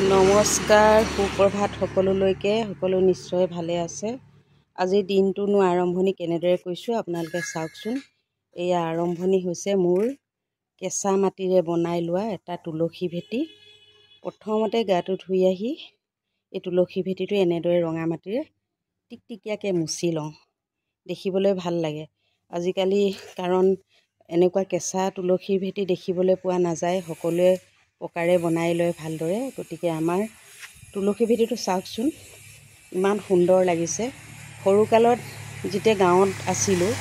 নমস্কাৰ, সুপ্ৰভাত সকলোলৈকে। সকলো নিশ্চয় ভালে আছে। আজি দিনটোনো আৰম্ভণি কেনেদৰে কৰিছোঁ আপোনালোকে চাওকচোন। এয়া আৰম্ভণি হৈছে মোৰ কেঁচা মাটিৰে বনাই লোৱা এটা তুলসী ভেটি। প্ৰথমতে গাটো ধুই আহি এই তুলসী ভেটিটো এনেদৰে ৰঙা মাটিৰে টিকটিকীয়াকৈ মুচি লওঁ। দেখিবলৈ ভাল লাগে আজিকালি, কাৰণ এনেকুৱা কেঁচা তুলসী ভেটি দেখিবলৈ পোৱা নাযায়। সকলোৱে পকাৰে বনাই লয় ভালদৰে। গতিকে আমাৰ তুলসী ভেটিটো চাওকচোন, ইমান সুন্দৰ লাগিছে। সৰুকালত যেতিয়া গাঁৱত আছিলোঁ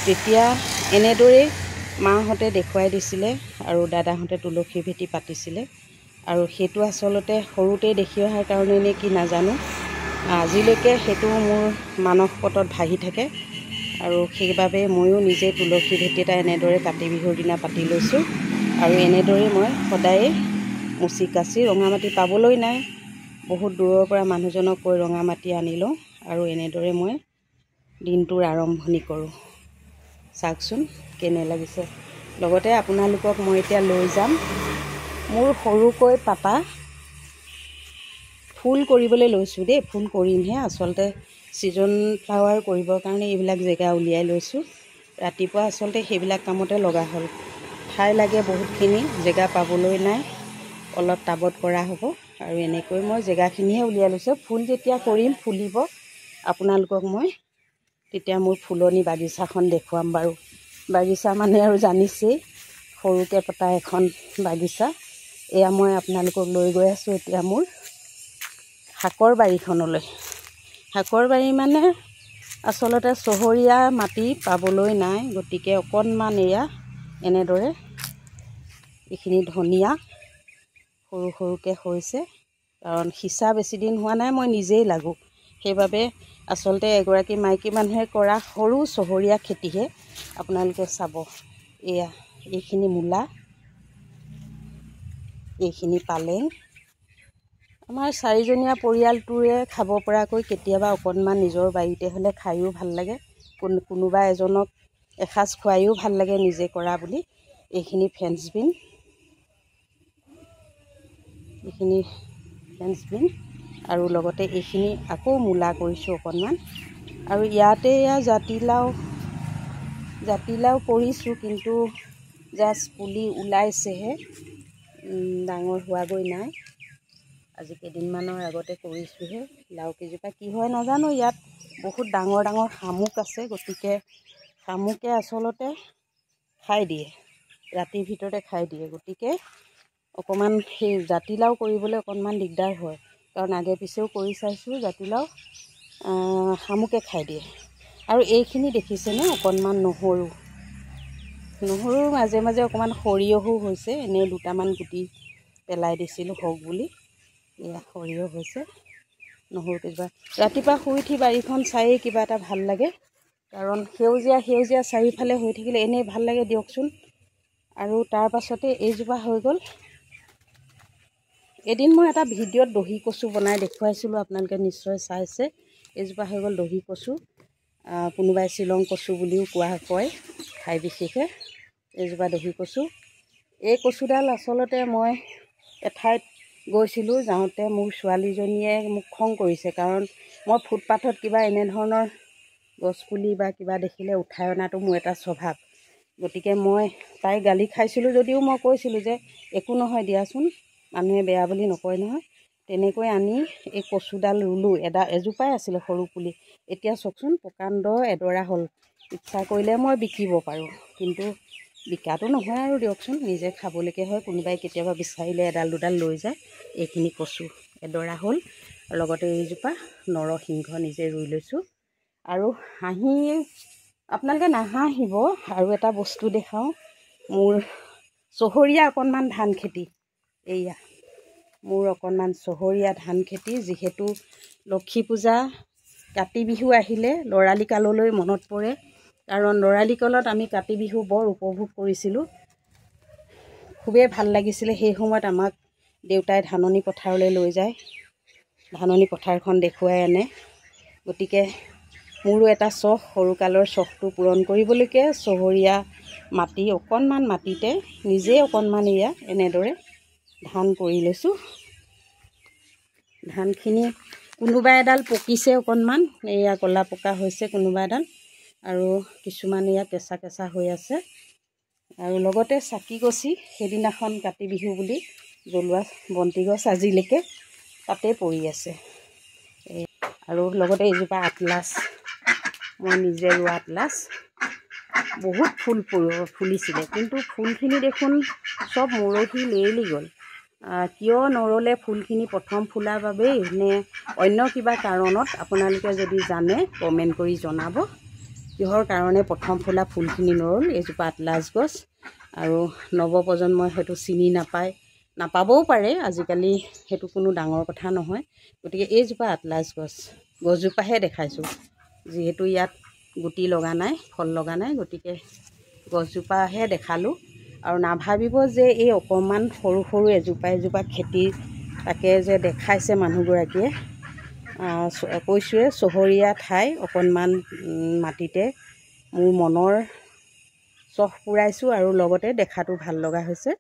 তেতিয়া এনেদৰেই মাহঁতে দেখুৱাই দিছিলে আৰু দাদাহঁতে তুলসী ভেটি পাতিছিলে। আৰু সেইটো আচলতে সৰুতেই দেখি অহাৰ কাৰণে নে কি নাজানো, আজিলৈকে সেইটো মোৰ মানসপটত ভাহি থাকে। আৰু সেইবাবে ময়ো নিজে তুলসী ভেটি এটা এনেদৰে কাতি বিহুৰ দিনা পাতি লৈছোঁ। আৰু এনেদৰেই মই সদায়ে মুচি কাচি, ৰঙা মাটি পাবলৈ নাই, বহুত দূৰৰ পৰা মানুহজনক কৈ ৰঙা মাটি আনি লওঁ আৰু এনেদৰে মই দিনটোৰ আৰম্ভণি কৰোঁ। চাওকচোন কেনে লাগিছে। লগতে আপোনালোকক মই এতিয়া লৈ যাম মোৰ সৰুকৈ পাতা ফুল কৰিবলৈ লৈছোঁ দেই। ফুল কৰিমহে, আচলতে ছিজন ফ্লাৱাৰ কৰিবৰ কাৰণে এইবিলাক জেগা উলিয়াই লৈছোঁ। ৰাতিপুৱা আচলতে সেইবিলাক কামতে লগা হ'ল। ঠাই লাগে বহুতখিনি, জেগা পাবলৈ নাই, অলপ টাবত কৰা হ'ব। আৰু এনেকৈ মই জেগাখিনিহে উলিয়াই লৈছোঁ। ফুল যেতিয়া কৰিম, ফুলিব, আপোনালোকক মই তেতিয়া মোৰ ফুলনি বাগিচাখন দেখুৱাম বাৰু। বাগিচা মানে আৰু জানিছেই, সৰুকৈ পতা এখন বাগিচা। এয়া মই আপোনালোকক লৈ গৈ আছোঁ এতিয়া মোৰ শাকৰ বাৰীখনলৈ। শাকৰ বাৰী মানে আচলতে চহৰীয়া মাটি পাবলৈ নাই, গতিকে অকণমান এয়া এনেদৰে এইখিনি ধনিয়া সৰু সৰুকৈ হৈছে, কাৰণ সিঁচা বেছি দিন হোৱা নাই, মই নিজেই লাগোঁ। সেইবাবে আচলতে এগৰাকী মাইকী মানুহে কৰা সৰু চহৰীয়া খেতিহে। আপোনালোকে চাব, এয়া এইখিনি মূলা, এইখিনি পালেং। আমাৰ চাৰিজনীয়া পৰিয়ালটোৰে খাব পৰাকৈ কেতিয়াবা অকণমান নিজৰ বাৰীতে হ'লে খায়ো ভাল লাগে। কোনোবা এজনক এসাঁজ খুৱায়ো ভাল লাগে নিজে কৰা বুলি। এইখিনি ফ্ৰেঞ্চবিন, এইখিনি ফ্ৰেঞ্চবিন, আৰু লগতে এইখিনি আকৌ মূলা কৰিছোঁ অকণমান। আৰু ইয়াতে এয়া জাতিলাও কৰিছোঁ, কিন্তু জাষ্ট পুলি ওলাইছেহে, ডাঙৰ হোৱাগৈ নাই। আজি কেইদিনমানৰ আগতে কৰিছোঁহে। লাও কেইজোপা কি হয় নাজানো। ইয়াত বহুত ডাঙৰ ডাঙৰ শামুক আছে, গতিকে শামুকে আচলতে খাই দিয়ে, ৰাতিৰ ভিতৰতে খাই দিয়ে। গতিকে অকণমান সেই জাতিলাও কৰিবলৈ অকণমান দিগদাৰ হয়, কাৰণ আগে পিছেও কৰি চাইছোঁ, জাতিলাও শামুকে খাই দিয়ে। আৰু এইখিনি দেখিছেনে, অকণমান নহৰুৰ মাজে মাজে অকণমান সৰিয়হো হৈছে। এনেই দুটামান গুটি পেলাই দিছিলোঁ হওক বুলি, এয়া সৰিয়হ হৈছে। নহৰু কেইজোপা, ৰাতিপুৱা শুই উঠি বাৰীখন চায়েই কিবা এটা ভাল লাগে, কাৰণ সেউজীয়া সেউজীয়া চাৰিওফালে হৈ থাকিলে এনেই ভাল লাগে দিয়কচোন। আৰু তাৰ পাছতে এইজোপা হৈ গ'ল। এদিন মই এটা ভিডিঅ'ত দহি কচু বনাই দেখুৱাইছিলোঁ, আপোনালোকে নিশ্চয় চাইছে। এইজোপা হৈ গ'ল দহি কচু, কোনোবাই শ্বিলং কচু বুলিও কয় ঠাই বিশেষে। এইজোপা দহি কচু। এই কচুডাল আচলতে মই এঠাইত গৈছিলোঁ, যাওঁতে মোৰ ছোৱালীজনীয়ে মোক খং কৰিছে, কাৰণ মই ফুটপাথত কিবা এনেধৰণৰ গছপুলি বা কিবা দেখিলে উঠাই অনাটো মোৰ এটা স্বভাৱ। গতিকে মই তাই গালি খাইছিলোঁ যদিও মই কৈছিলোঁ যে একো নহয় দিয়াচোন, মানুহে বেয়া বুলি নকয় নহয়। তেনেকৈ আনি এই কচুডাল ৰুলোঁ। এজোপাই আছিলে সৰু পুলি, এতিয়া চাওকচোন প্ৰকাণ্ড এডৰা হ'ল। ইচ্ছা কৰিলে মই বিকিব পাৰোঁ, কিন্তু বিকাটো নহয় আৰু দিয়কচোন, নিজে খাবলৈকে হয়। কোনোবাই কেতিয়াবা বিচাৰিলে এডাল দুডাল লৈ যায়। এইখিনি কচু এডৰা হ'ল, লগতে এইজোপা নৰসিংহ নিজে ৰুই লৈছোঁ। আৰু আপোনালোকে নাহাঁহিব, আৰু এটা বস্তু দেখাওঁ, মোৰ চহৰীয়া অকণমান ধান খেতি। এয়া মোৰ অকণমান চহৰীয়া ধান খেতি। যিহেতু লক্ষী পূজা, কাতি বিহু আহিলে ল'ৰালি কাললৈ মনত পৰে, কাৰণ ল'ৰালি কালত আমি কাতি বিহু বৰ উপভোগ কৰিছিলোঁ। খুবেই ভাল লাগিছিলে। সেই সময়ত আমাক দেউতাই ধাননি পথাৰলৈ লৈ যায়, ধাননি পথাৰখন দেখুৱাই আনে। গতিকে মোৰো এটা চখ, সৰুকালৰ চখটো পূৰণ কৰিবলৈকে চহৰীয়া মাটি, অকণমান মাটিতে নিজে অকণমান এয়া এনেদৰে ধান কৰি লৈছোঁ। ধানখিনি কোনোবা এডাল পকিছে অকণমান, এয়া ক'লা পকা হৈছে কোনোবা এডাল, আৰু কিছুমান এয়া কেঁচা কেঁচা হৈ আছে। আৰু লগতে চাকি গছি সেইদিনাখন কাতি বিহু বুলি জ্বলোৱা বন্তি গছ আজিলৈকে তাতে পৰি আছে। আৰু লগতে এইজোপা আতলাছ, মই নিজে ৰোৱা আতলাছ, বহুত ফুল ফুলিছিলে, কিন্তু ফুলখিনি দেখোন চব মৰহি লেৰেলি গ'ল। কিয় নৰলে ফুলখিনি প্ৰথম ফুলাৰ বাবেই নে অন্য কিবা কাৰণত, আপোনালোকে যদি জানে কমেণ্ট কৰি জনাব, কিহৰ কাৰণে প্ৰথম ফুলা ফুলখিনি নৰল। এইজোপা আতলাছ গছ, আৰু নৱপ্ৰজন্মই হয়তো চিনি নাপাবও পাৰে, আজিকালি সেইটো কোনো ডাঙৰ কথা নহয়। গতিকে এইজোপা আতলাছ গছজোপাহে দেখাইছোঁ, যিহেতু ইয়াত গুটি লগা নাই, ফল লগা নাই, গতিকে গছজোপাহে দেখালোঁ। আৰু নাভাবিব যে এই অকণমান সৰু সৰু এজোপা খেতি তাকে যে দেখাইছে মানুহগৰাকীয়ে। কৈছোঁৱে চহৰীয়া ঠাই, অকণমান মাটিতে মোৰ মনৰ চখ পুৰাইছোঁ, আৰু লগতে দেখাটো ভাল লগা হৈছে,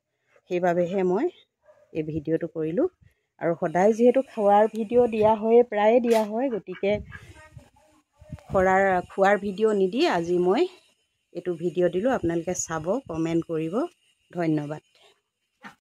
সেইবাবেহে মই এই ভিডিঅ'টো কৰিলোঁ। আৰু সদায় যিহেতু খোৱাৰ ভিডিঅ' দিয়া হয়, প্ৰায়ে দিয়া হয়, গতিকে খোৱাৰ ভিডিঅ' নিদি আজি মই এইটো ভিডিঅ' দিলোঁ। আপোনালোকে চাব, কমেণ্ট কৰিব। ধন্যবাদ।